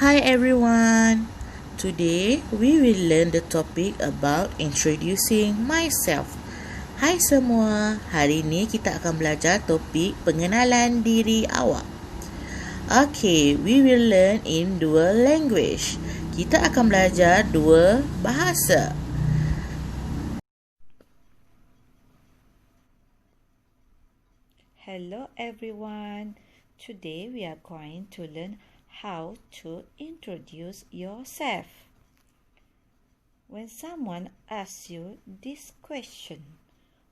Hi everyone. Today we will learn the topic about introducing myself. Hai semua, hari ini kita akan belajar topik pengenalan diri awak. Okay, we will learn in dual language. Kita akan belajar dua bahasa. Hello everyone. Today we are going to learn how to introduce yourself. When someone asks you this question,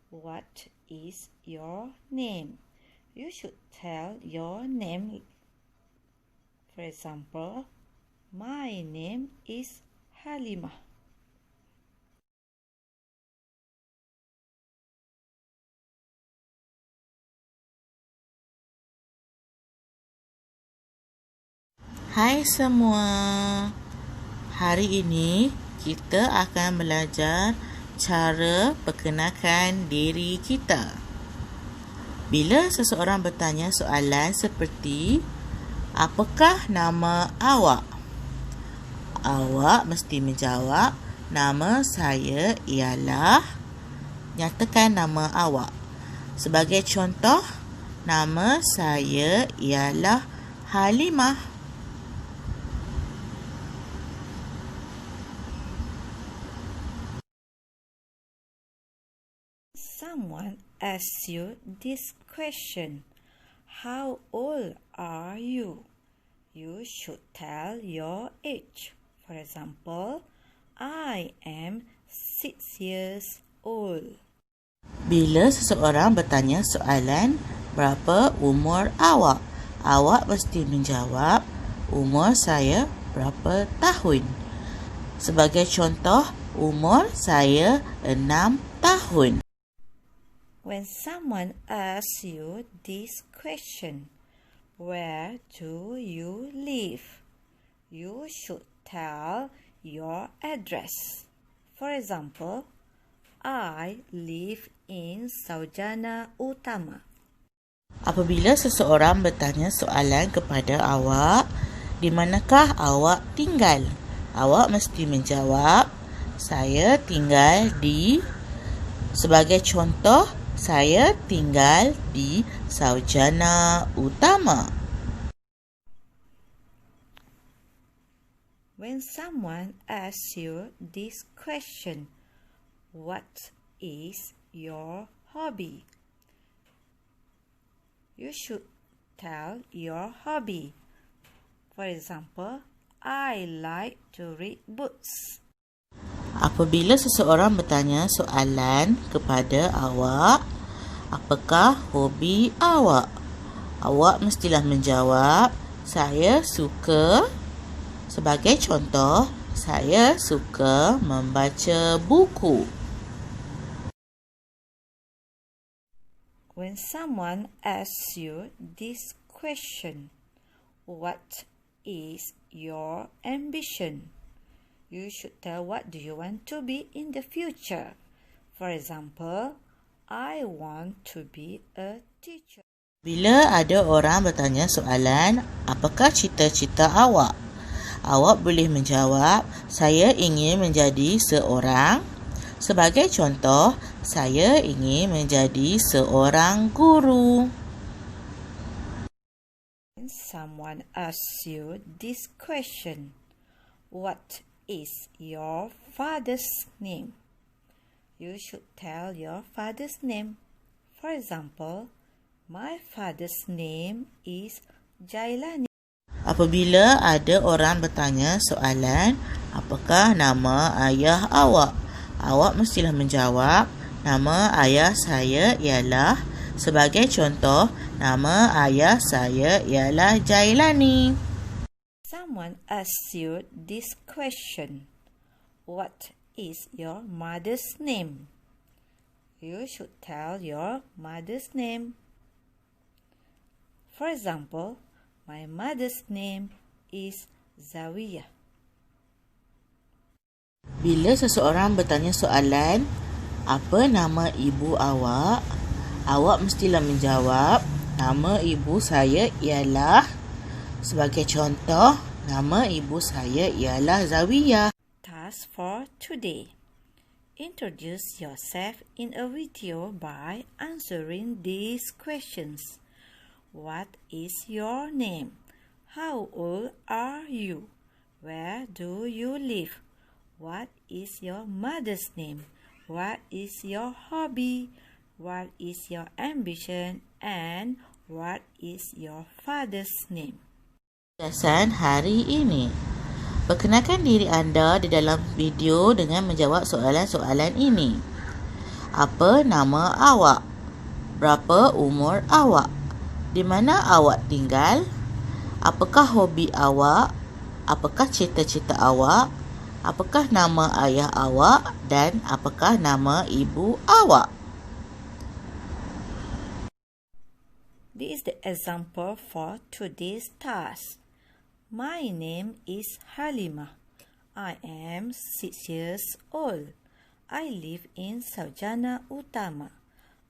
what is your name? You should tell your name. For example, my name is Halimah. Hai semua. Hari ini kita akan belajar cara perkenalkan diri kita. Bila seseorang bertanya soalan seperti, apakah nama awak? Awak mesti menjawab, nama saya ialah, nyatakan nama awak. Sebagai contoh, nama saya ialah Halimah. Someone asks you this question, how old are you? You should tell your age. For example, I am 6 years old. Bila seseorang bertanya soalan, berapa umur awak? Awak mesti menjawab, umur saya berapa tahun? Sebagai contoh, umur saya 6 tahun. When someone asks you this question, where do you live? You should tell your address. For example, I live in Saujana Utama. Apabila seseorang bertanya soalan kepada awak, di manakah awak tinggal? Awak mesti menjawab, saya tinggal di... Sebagai contoh, saya tinggal di Saujana Utama. When someone asks you this question, what is your hobby? You should tell your hobby. For example, I like to read books. Apabila seseorang bertanya soalan kepada awak, apakah hobi awak? Awak mestilah menjawab, saya suka. Sebagai contoh, saya suka membaca buku. When someone asks you this question, what is your ambition? You should tell what do you want to be in the future. For example, I want to be a teacher. Bila ada orang bertanya soalan, apakah cita-cita awak? Awak boleh menjawab, saya ingin menjadi seorang. Sebagai contoh, saya ingin menjadi seorang guru. When someone asks you this question, what is your father's name? You should tell your father's name. For example, my father's name is Jailani. Apabila ada orang bertanya soalan, apakah nama ayah awak? Awak mestilah menjawab, nama ayah saya ialah, sebagai contoh, nama ayah saya ialah Jailani. Someone asks you this question, what is your mother's name? You should tell your mother's name. For example, my mother's name is Zawiyah. Bila seseorang bertanya soalan, apa nama ibu awak? Awak mestilah menjawab, nama ibu saya ialah... Sebagai contoh, Nama ibu saya ialah Zawiyah. Task for today. Introduce yourself in a video by answering these questions. What is your name? How old are you? Where do you live? What is your mother's name? What is your hobby? What is your ambition? And what is your father's name? Tugasan hari ini. Perkenalkan diri anda di dalam video dengan menjawab soalan-soalan ini. Apa nama awak? Berapa umur awak? Di mana awak tinggal? Apakah hobi awak? Apakah cita-cita awak? Apakah nama ayah awak? Dan apakah nama ibu awak? This is the example for today's task. My name is Halimah. I am 6 years old. I live in Sarjana Utama.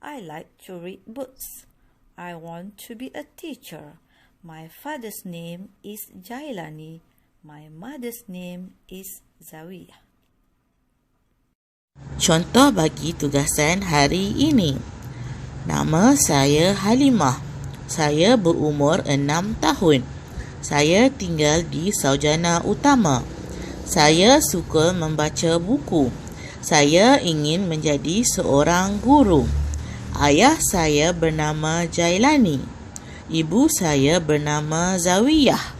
I like to read books. I want to be a teacher. My father's name is Jailani. My mother's name is Zawiyah. Contoh bagi tugasan hari ini. Nama saya Halimah. Saya berumur 6 tahun. Saya tinggal di Sarjana Utama. Saya suka membaca buku. Saya ingin menjadi seorang guru. Ayah saya bernama Jailani. Ibu saya bernama Zawiyah.